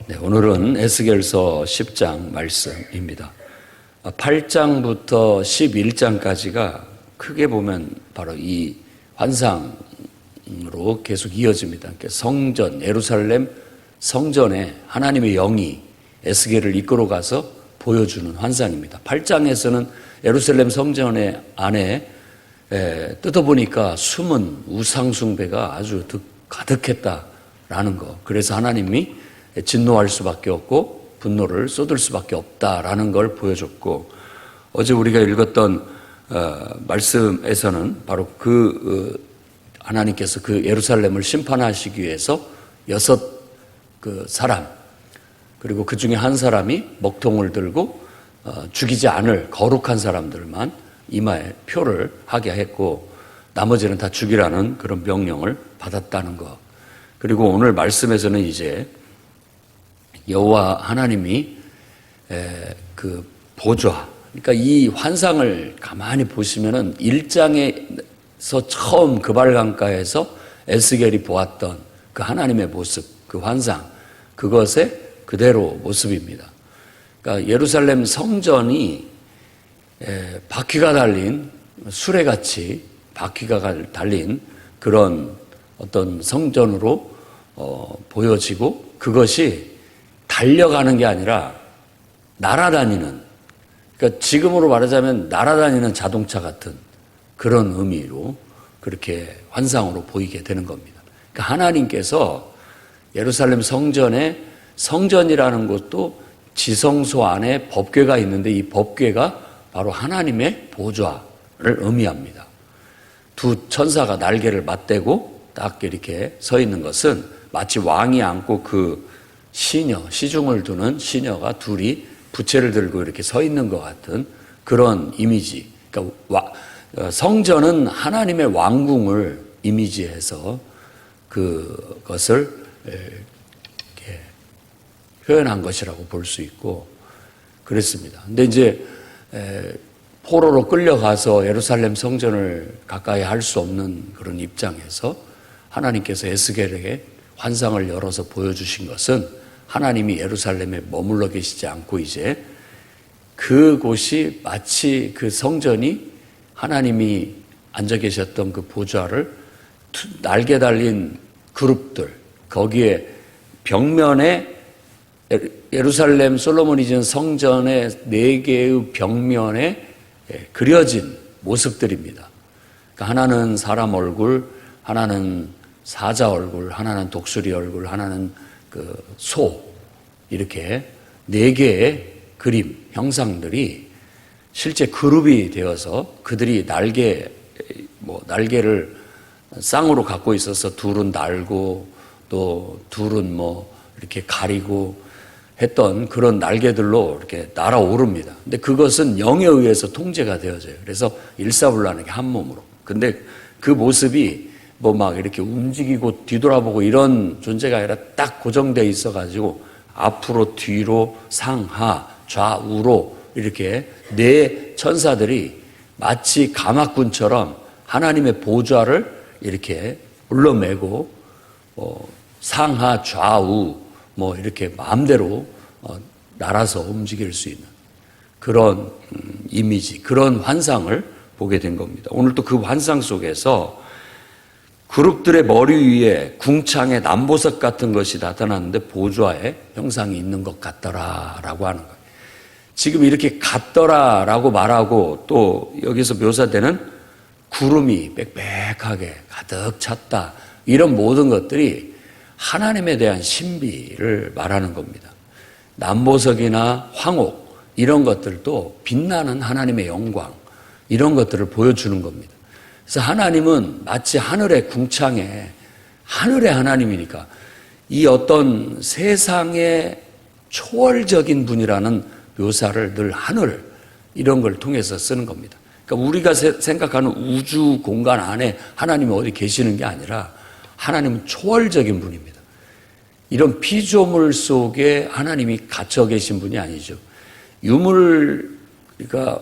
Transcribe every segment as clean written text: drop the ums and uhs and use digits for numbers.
네, 오늘은 에스겔서 10장 말씀입니다. 8장부터 11장까지가 크게 보면 바로 이 환상으로 계속 이어집니다. 그러니까 성전, 예루살렘 성전에 하나님의 영이 에스겔을 이끌어 가서 보여주는 환상입니다. 8장에서는 예루살렘 성전의 안에 뜯어보니까 숨은 우상숭배가 아주 가득했다라는 거. 그래서 하나님이 진노할 수밖에 없고 분노를 쏟을 수밖에 없다라는 걸 보여줬고, 어제 우리가 읽었던 말씀에서는 바로 하나님께서 그 예루살렘을 심판하시기 위해서 6 사람, 그리고 그 중에 한 사람이 먹통을 들고 죽이지 않을 거룩한 사람들만 이마에 표를 하게 했고, 나머지는 다 죽이라는 그런 명령을 받았다는 것. 그리고 오늘 말씀에서는 이제 여호와 하나님이 그 보좌, 그러니까 이 환상을 가만히 보시면은 1장에서 처음 그발강가에서 에스겔이 보았던 그 하나님의 모습, 그 환상, 그것의 그대로 모습입니다. 그러니까 예루살렘 성전이 바퀴가 달린, 수레같이 바퀴가 달린 그런 어떤 성전으로 보여지고, 그것이 달려가는 게 아니라 날아다니는, 그러니까 지금으로 말하자면 날아다니는 자동차 같은 그런 의미로 그렇게 환상으로 보이게 되는 겁니다. 그러니까 하나님께서 예루살렘 성전이라는 것도 지성소 안에 법궤가 있는데, 이 법궤가 바로 하나님의 보좌를 의미합니다. 2 천사가 날개를 맞대고 딱 이렇게 서 있는 것은 마치 왕이 앉고 그 시중을 두는 시녀가 둘이 부채를 들고 이렇게 서 있는 것 같은 그런 이미지. 그러니까 성전은 하나님의 왕궁을 이미지해서 그것을 이렇게 표현한 것이라고 볼 수 있고 그랬습니다. 근데 이제 포로로 끌려가서 예루살렘 성전을 가까이 할 수 없는 그런 입장에서 하나님께서 에스겔에게 환상을 열어서 보여주신 것은, 하나님이 예루살렘에 머물러 계시지 않고 이제 그곳이 마치 그 성전이 하나님이 앉아 계셨던 그 보좌를 날개 달린 그룹들, 거기에 벽면에 예루살렘 솔로몬이 지은 성전의 4개의 벽면에 그려진 모습들입니다. 그러니까 하나는 사람 얼굴, 하나는 사자 얼굴, 하나는 독수리 얼굴, 하나는 그 소, 이렇게 4개의 그림, 형상들이 실제 그룹이 되어서 그들이 날개를 쌍으로 갖고 있어서 둘은 날고 또 둘은 이렇게 가리고 했던 그런 날개들로 이렇게 날아오릅니다. 근데 그것은 영에 의해서 통제가 되어져요. 그래서 일사불란하게 한 몸으로. 근데 그 모습이 막 이렇게 움직이고 뒤돌아보고 이런 존재가 아니라 딱 고정되어 있어가지고 앞으로 뒤로 상하 좌우로 이렇게 4 천사들이 마치 가마꾼처럼 하나님의 보좌를 이렇게 올려매고 상하 좌우 이렇게 마음대로 날아서 움직일 수 있는 그런 이미지, 그런 환상을 보게 된 겁니다. 오늘 또 그 환상 속에서 그룹들의 머리 위에 궁창의 남보석 같은 것이 나타났는데 보좌에 형상이 있는 것 같더라라고 하는 거예요. 지금 이렇게 같더라라고 말하고 또 여기서 묘사되는 구름이 빽빽하게 가득 찼다, 이런 모든 것들이 하나님에 대한 신비를 말하는 겁니다. 남보석이나 황옥 이런 것들도 빛나는 하나님의 영광, 이런 것들을 보여주는 겁니다. 그래서 하나님은 마치 하늘의 궁창에, 하늘의 하나님이니까 이 어떤 세상의 초월적인 분이라는 묘사를 늘 하늘, 이런 걸 통해서 쓰는 겁니다. 그러니까 우리가 생각하는 우주 공간 안에 하나님이 어디 계시는 게 아니라 하나님은 초월적인 분입니다. 이런 피조물 속에 하나님이 갇혀 계신 분이 아니죠. 그러니까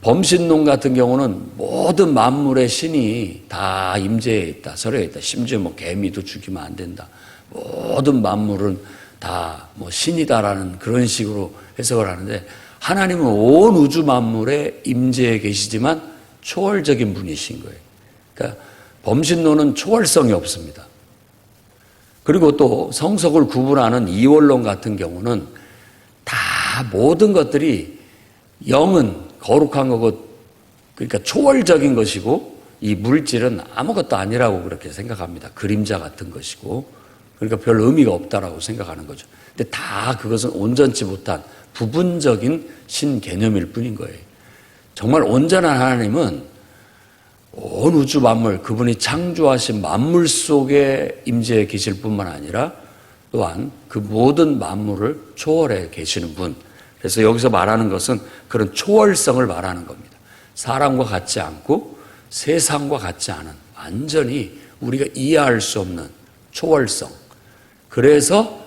범신론 같은 경우는 모든 만물의 신이 다 임재해 있다, 서려에 있다. 심지어 개미도 죽이면 안 된다. 모든 만물은 다 뭐 신이다라는 그런 식으로 해석을 하는데, 하나님은 온 우주 만물에 임재해 계시지만 초월적인 분이신 거예요. 그러니까 범신론은 초월성이 없습니다. 그리고 또 성석을 구분하는 이원론 같은 경우는 다 모든 것들이 영은 거룩한 거고, 그러니까 초월적인 것이고 이 물질은 아무것도 아니라고 그렇게 생각합니다. 그림자 같은 것이고, 그러니까 별 의미가 없다라고 생각하는 거죠. 근데 다 그것은 온전치 못한 부분적인 신 개념일 뿐인 거예요. 정말 온전한 하나님은 온 우주 만물, 그분이 창조하신 만물 속에 임재해 계실 뿐만 아니라 또한 그 모든 만물을 초월해 계시는 분. 그래서 여기서 말하는 것은 그런 초월성을 말하는 겁니다. 사람과 같지 않고 세상과 같지 않은, 완전히 우리가 이해할 수 없는 초월성. 그래서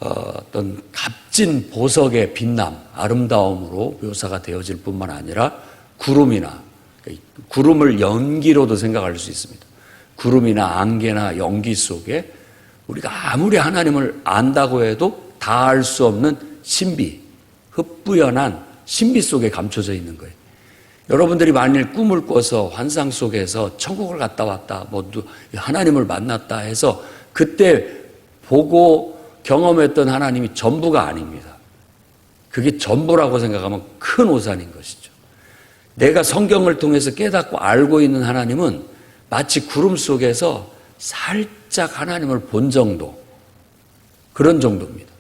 어떤 값진 보석의 빛남, 아름다움으로 묘사가 되어질 뿐만 아니라 구름이나, 구름을 연기로도 생각할 수 있습니다. 구름이나 안개나 연기 속에 우리가 아무리 하나님을 안다고 해도 다 알 수 없는 신비, 흡부연한 신비 속에 감춰져 있는 거예요. 여러분들이 만일 꿈을 꿔서 환상 속에서 천국을 갔다 왔다, 뭐 하나님을 만났다 해서 그때 보고 경험했던 하나님이 전부가 아닙니다. 그게 전부라고 생각하면 큰 오산인 것이죠. 내가 성경을 통해서 깨닫고 알고 있는 하나님은 마치 구름 속에서 살짝 하나님을 본 정도, 그런 정도입니다.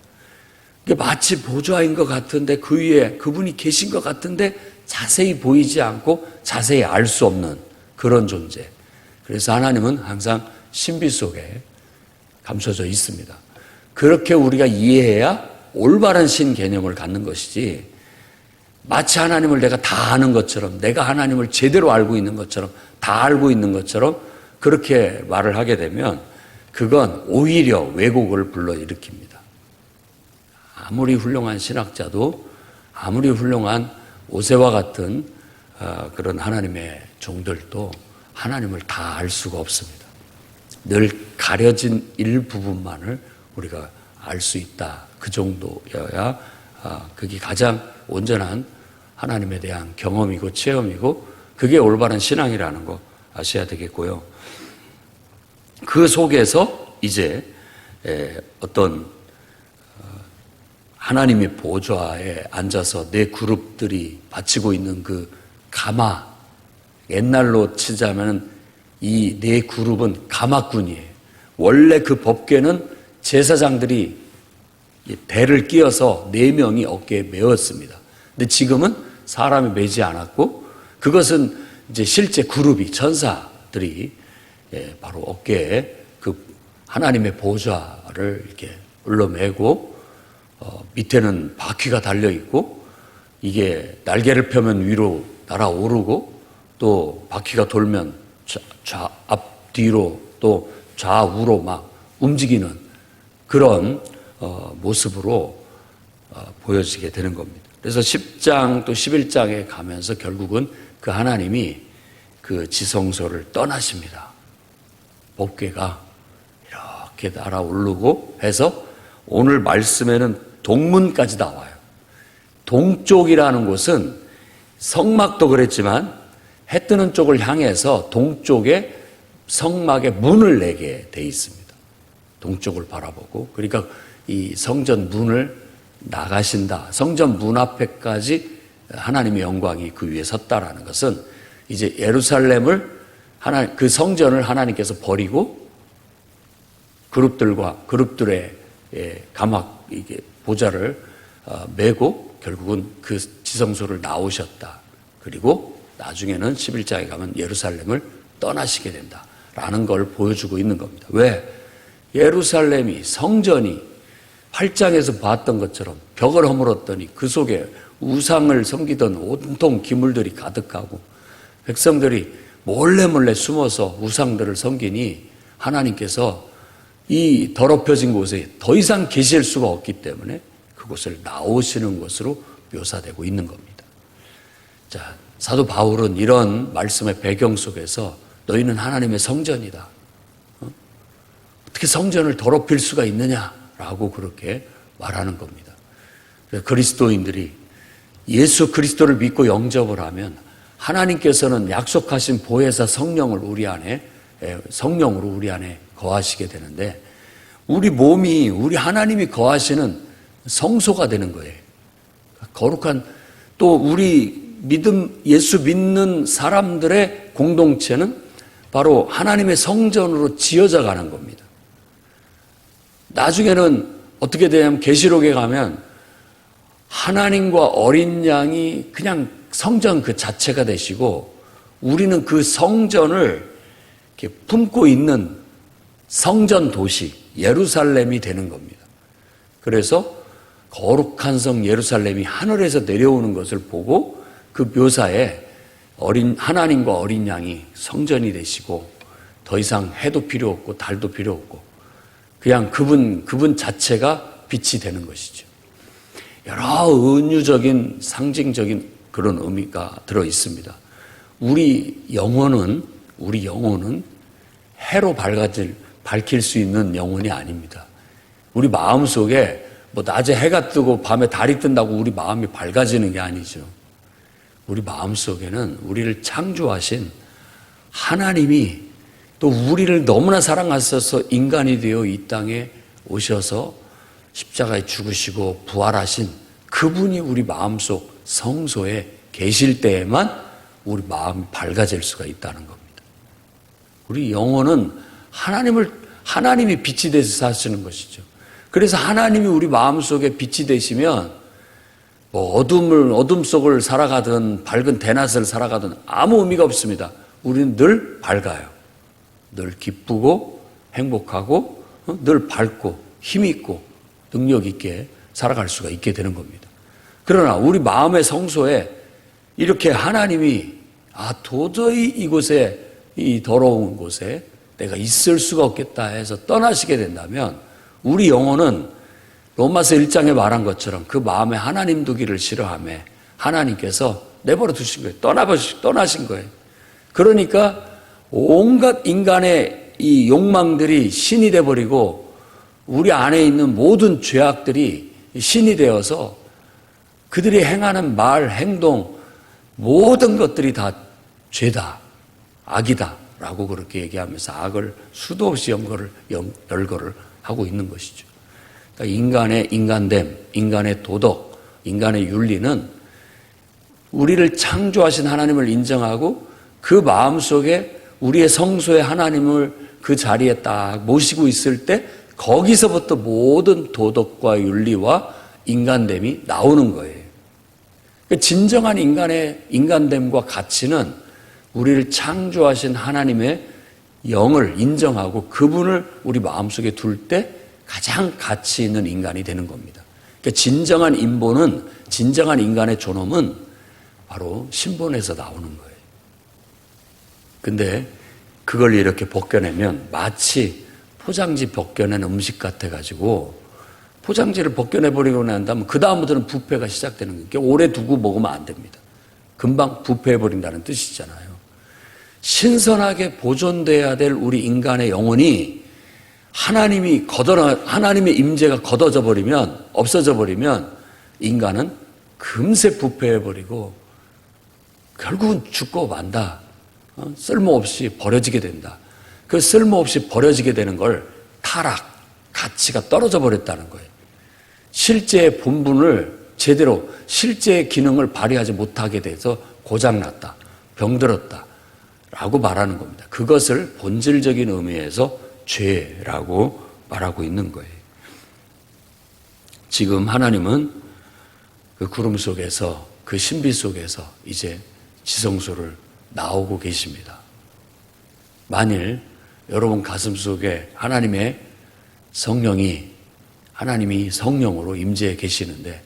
마치 보좌인 것 같은데 그 위에 그분이 계신 것 같은데 자세히 보이지 않고 자세히 알 수 없는 그런 존재. 그래서 하나님은 항상 신비 속에 감춰져 있습니다. 그렇게 우리가 이해해야 올바른 신 개념을 갖는 것이지, 마치 하나님을 내가 다 아는 것처럼, 내가 하나님을 제대로 알고 있는 것처럼, 다 알고 있는 것처럼 그렇게 말을 하게 되면 그건 오히려 왜곡을 불러일으킵니다. 아무리 훌륭한 신학자도, 아무리 훌륭한 오세와 같은 그런 하나님의 종들도 하나님을 다 알 수가 없습니다. 늘 가려진 일부분만을 우리가 알 수 있다. 그 정도여야 그게 가장 온전한 하나님에 대한 경험이고 체험이고, 그게 올바른 신앙이라는 거 아셔야 되겠고요. 그 속에서 이제 어떤 하나님의 보좌에 앉아서 네 그룹들이 바치고 있는 그 가마, 옛날로 치자면 이 네 그룹은 가마꾼이에요. 원래 그 법궤는 제사장들이 배를 끼어서 4명이 어깨에 메었습니다. 근데 지금은 사람이 메지 않았고, 그것은 이제 실제 그룹이, 천사들이 바로 어깨에 그 하나님의 보좌를 이렇게 올려매고, 밑에는 바퀴가 달려있고, 이게 날개를 펴면 위로 날아오르고, 또 바퀴가 돌면 앞뒤로 또 좌우로 막 움직이는 그런 모습으로 보여지게 되는 겁니다. 그래서 10장 또 11장에 가면서 결국은 그 하나님이 그 지성소를 떠나십니다. 법궤가 이렇게 날아오르고 해서 오늘 말씀에는 동문까지 나와요. 동쪽이라는 곳은 성막도 그랬지만 해 뜨는 쪽을 향해서 동쪽에 성막에 문을 내게 돼 있습니다. 동쪽을 바라보고, 그러니까 이 성전 문을 나가신다. 성전 문 앞에까지 하나님의 영광이 그 위에 섰다라는 것은 이제 예루살렘을 그 성전을 하나님께서 버리고 그룹들의 가막 이게 보좌를 메고 결국은 그 지성소를 나오셨다. 그리고 나중에는 11장에 가면 예루살렘을 떠나시게 된다라는 걸 보여주고 있는 겁니다. 왜? 예루살렘이, 성전이 8장에서 봤던 것처럼 벽을 허물었더니 그 속에 우상을 섬기던 온통 기물들이 가득하고 백성들이 몰래 숨어서 우상들을 섬기니 하나님께서 이 더럽혀진 곳에 더 이상 계실 수가 없기 때문에 그곳을 나오시는 것으로 묘사되고 있는 겁니다. 자, 사도 바울은 이런 말씀의 배경 속에서 너희는 하나님의 성전이다. 어떻게 성전을 더럽힐 수가 있느냐? 라고 그렇게 말하는 겁니다. 그리스도인들이 예수 그리스도를 믿고 영접을 하면 하나님께서는 약속하신 보혜사 성령을 성령으로 우리 안에 거하시게 되는데, 우리 몸이 우리 하나님이 거하시는 성소가 되는 거예요. 거룩한, 또 우리 예수 믿는 사람들의 공동체는 바로 하나님의 성전으로 지어져 가는 겁니다. 나중에는 어떻게 되냐면 계시록에 가면 하나님과 어린 양이 그냥 성전 그 자체가 되시고, 우리는 그 성전을 이렇게 품고 있는 성전 도시 예루살렘이 되는 겁니다. 그래서 거룩한 성 예루살렘이 하늘에서 내려오는 것을 보고 그 묘사에 하나님과 어린 양이 성전이 되시고, 더 이상 해도 필요 없고 달도 필요 없고 그냥 그분 자체가 빛이 되는 것이죠. 여러 은유적인 상징적인 그런 의미가 들어 있습니다. 우리 영혼은 해로 밝힐 수 있는 영혼이 아닙니다. 우리 마음속에 낮에 해가 뜨고 밤에 달이 뜬다고 우리 마음이 밝아지는 게 아니죠. 우리 마음속에는 우리를 창조하신 하나님이, 또 우리를 너무나 사랑하셔서 인간이 되어 이 땅에 오셔서 십자가에 죽으시고 부활하신 그분이 우리 마음속 성소에 계실 때에만 우리 마음이 밝아질 수가 있다는 겁니다. 우리 영혼은 하나님이 빛이 돼서 사시는 것이죠. 그래서 하나님이 우리 마음속에 빛이 되시면 어둠 속을 살아가든 밝은 대낮을 살아가든 아무 의미가 없습니다. 우리는 늘 밝아요. 늘 기쁘고 행복하고 늘 밝고 힘있고 능력 있게 살아갈 수가 있게 되는 겁니다. 그러나 우리 마음의 성소에 이렇게 하나님이 도저히 이곳에, 이 더러운 곳에 내가 있을 수가 없겠다 해서 떠나시게 된다면, 우리 영혼은 로마서 1장에 말한 것처럼 그 마음에 하나님 두기를 싫어하며 하나님께서 내버려 두신 거예요. 떠나신 거예요. 그러니까 온갖 인간의 이 욕망들이 신이 돼버리고 우리 안에 있는 모든 죄악들이 신이 되어서 그들이 행하는 말, 행동, 모든 것들이 다 죄다, 악이다 라고 그렇게 얘기하면서 악을 수도 없이 열거를 하고 있는 것이죠. 그러니까 인간의 인간됨, 인간의 도덕, 인간의 윤리는 우리를 창조하신 하나님을 인정하고 그 마음속에 우리의 성소에 하나님을 그 자리에 딱 모시고 있을 때 거기서부터 모든 도덕과 윤리와 인간됨이 나오는 거예요. 진정한 인간의 인간됨과 가치는 우리를 창조하신 하나님의 영을 인정하고 그분을 우리 마음속에 둘 때 가장 가치 있는 인간이 되는 겁니다. 그러니까 진정한 인본은, 진정한 인간의 존엄은 바로 신본에서 나오는 거예요. 근데 그걸 이렇게 벗겨내면 마치 포장지 벗겨낸 음식 같아가지고, 포장지를 벗겨내버리고 난 다음에 그 다음부터는 부패가 시작되는 거예요. 그러니까 오래 두고 먹으면 안 됩니다. 금방 부패해버린다는 뜻이잖아요. 신선하게 보존돼야 될 우리 인간의 영혼이 하나님의 임재가 걷어져 버리면, 없어져 버리면 인간은 금세 부패해버리고 결국은 죽고 만다. 쓸모없이 버려지게 된다. 그 쓸모없이 버려지게 되는 걸 타락, 가치가 떨어져 버렸다는 거예요. 실제의 본분을 제대로, 실제의 기능을 발휘하지 못하게 돼서 고장났다, 병들었다 라고 말하는 겁니다. 그것을 본질적인 의미에서 죄라고 말하고 있는 거예요. 지금 하나님은 그 구름 속에서, 그 신비 속에서 이제 지성소를 나오고 계십니다. 만일 여러분 가슴 속에 하나님이 성령으로 임재해 계시는데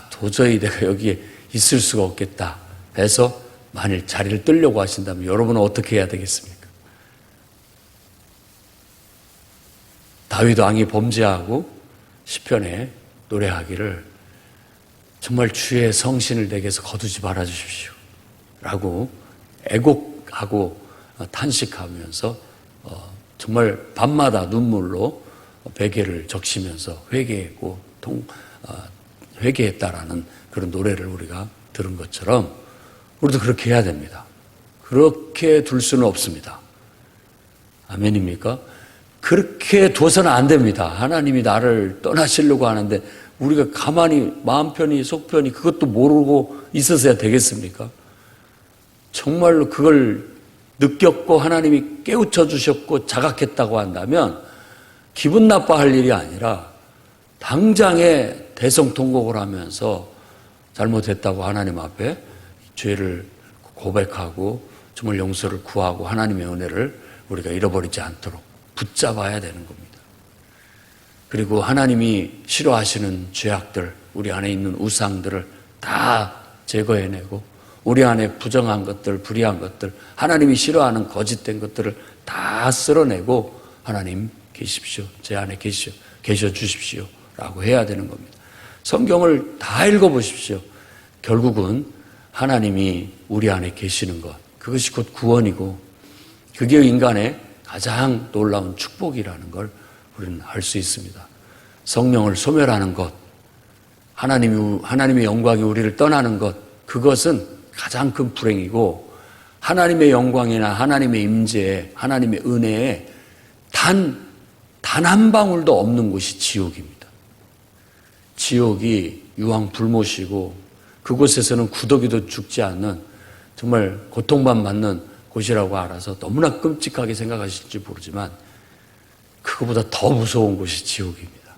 도저히 내가 여기에 있을 수가 없겠다 해서 만일 자리를 뜨려고 하신다면 여러분은 어떻게 해야 되겠습니까? 다윗 왕이 범죄하고 시편에 노래하기를 정말 주의 성신을 내게서 거두지 말아 주십시오 라고 애곡하고 탄식하면서 정말 밤마다 눈물로 베개를 적시면서 회개했다라는 그런 노래를 우리가 들은 것처럼 우리도 그렇게 해야 됩니다. 그렇게 둘 수는 없습니다. 아멘입니까? 그렇게 둬서는 안 됩니다. 하나님이 나를 떠나시려고 하는데 우리가 가만히 마음 편히 속 편히 그것도 모르고 있어서야 되겠습니까? 정말로 그걸 느꼈고 하나님이 깨우쳐 주셨고 자각했다고 한다면 기분 나빠할 일이 아니라 당장에 대성통곡을 하면서 잘못했다고 하나님 앞에 죄를 고백하고 정말 용서를 구하고 하나님의 은혜를 우리가 잃어버리지 않도록 붙잡아야 되는 겁니다. 그리고 하나님이 싫어하시는 죄악들, 우리 안에 있는 우상들을 다 제거해내고 우리 안에 부정한 것들, 불의한 것들, 하나님이 싫어하는 거짓된 것들을 다 쓸어내고 하나님 계십시오. 제 안에 계셔 주십시오. 라고 해야 되는 겁니다. 성경을 다 읽어보십시오. 결국은 하나님이 우리 안에 계시는 것, 그것이 곧 구원이고 그게 인간의 가장 놀라운 축복이라는 걸 우리는 알 수 있습니다. 성령을 소멸하는 것, 하나님의 영광이 우리를 떠나는 것, 그것은 가장 큰 불행이고 하나님의 영광이나 하나님의 임재에, 하나님의 은혜에 단 한 방울도 없는 곳이 지옥입니다. 지옥이 유황 불못이고 그곳에서는 구더기도 죽지 않는 정말 고통만 받는 곳이라고 알아서 너무나 끔찍하게 생각하실지 모르지만 그거보다 더 무서운 곳이 지옥입니다.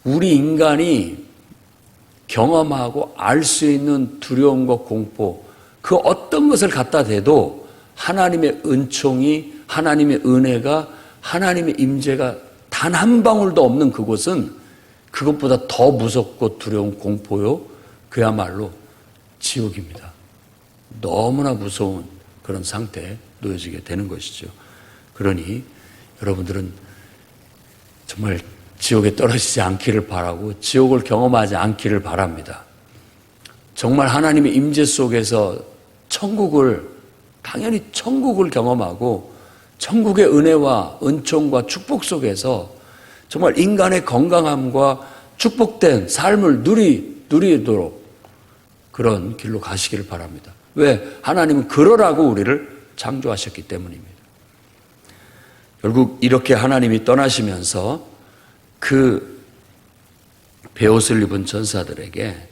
우리 인간이 경험하고 알 수 있는 두려움과 공포, 그 어떤 것을 갖다 대도 하나님의 은총이, 하나님의 은혜가, 하나님의 임재가 단 한 방울도 없는 그곳은 그것보다 더 무섭고 두려운 공포요, 그야말로 지옥입니다. 너무나 무서운 그런 상태에 놓여지게 되는 것이죠. 그러니 여러분들은 정말 지옥에 떨어지지 않기를 바라고 지옥을 경험하지 않기를 바랍니다. 정말 하나님의 임재 속에서 당연히 천국을 경험하고 천국의 은혜와 은총과 축복 속에서 정말 인간의 건강함과 축복된 삶을 누리도록 그런 길로 가시기를 바랍니다. 왜? 하나님은 그러라고 우리를 창조하셨기 때문입니다. 결국 이렇게 하나님이 떠나시면서 그 베옷을 입은 전사들에게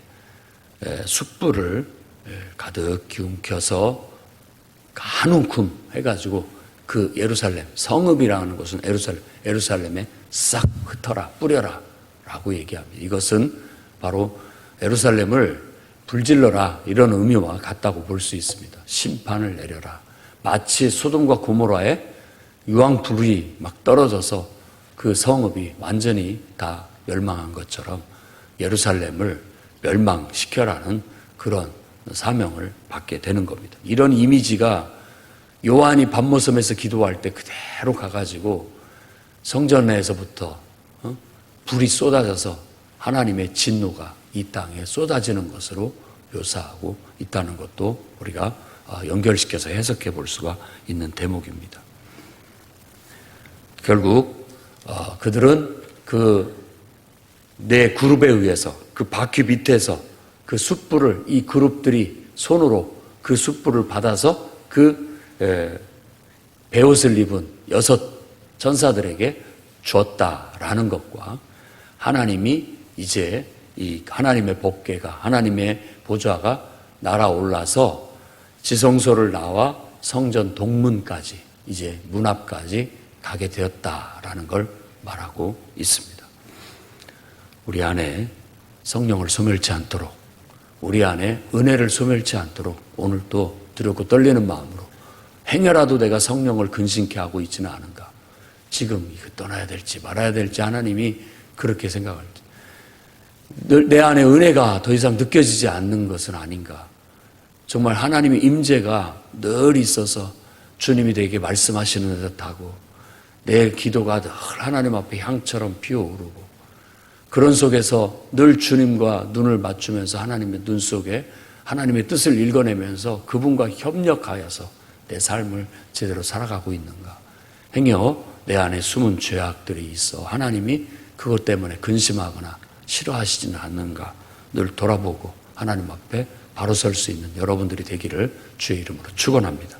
숯불을 가득 기움켜서 한 움큼 해가지고 그 예루살렘, 성읍이라는 곳은 예루살렘에 싹 흩어라, 뿌려라 라고 얘기합니다. 이것은 바로 예루살렘을 불질러라 이런 의미와 같다고 볼 수 있습니다. 심판을 내려라. 마치 소돔과 고모라에 유황불이 막 떨어져서 그 성읍이 완전히 다 멸망한 것처럼 예루살렘을 멸망시켜라는 그런 사명을 받게 되는 겁니다. 이런 이미지가 요한이 밤모섬에서 기도할 때 그대로 가가지고 성전에서부터 불이 쏟아져서 하나님의 진노가 이 땅에 쏟아지는 것으로 묘사하고 있다는 것도 우리가 연결시켜서 해석해 볼 수가 있는 대목입니다. 결국 그들은 그 네 그룹에 의해서 그 바퀴 밑에서 그 숯불을 이 그룹들이 손으로 그 숯불을 받아서 그 베옷을 입은 6 전사들에게 주었다라는 것과 하나님이 이제 이 하나님의 법궤가, 하나님의 보좌가 날아올라서 지성소를 나와 성전 동문까지, 이제 문 앞까지 가게 되었다라는 걸 말하고 있습니다. 우리 안에 성령을 소멸치 않도록, 우리 안에 은혜를 소멸치 않도록 오늘도 두렵고 떨리는 마음으로 행여라도 내가 성령을 근심케 하고 있지는 않은가, 지금 이거 떠나야 될지 말아야 될지 하나님이 그렇게 생각할 때 내 안에 은혜가 더 이상 느껴지지 않는 것은 아닌가, 정말 하나님의 임재가 늘 있어서 주님이 내게 말씀하시는 듯하고 내 기도가 늘 하나님 앞에 향처럼 피어오르고 그런 속에서 늘 주님과 눈을 맞추면서 하나님의 눈 속에 하나님의 뜻을 읽어내면서 그분과 협력하여서 내 삶을 제대로 살아가고 있는가, 행여 내 안에 숨은 죄악들이 있어 하나님이 그것 때문에 근심하거나 싫어하시지는 않는가 늘 돌아보고 하나님 앞에 바로 설 수 있는 여러분들이 되기를 주의 이름으로 축원합니다.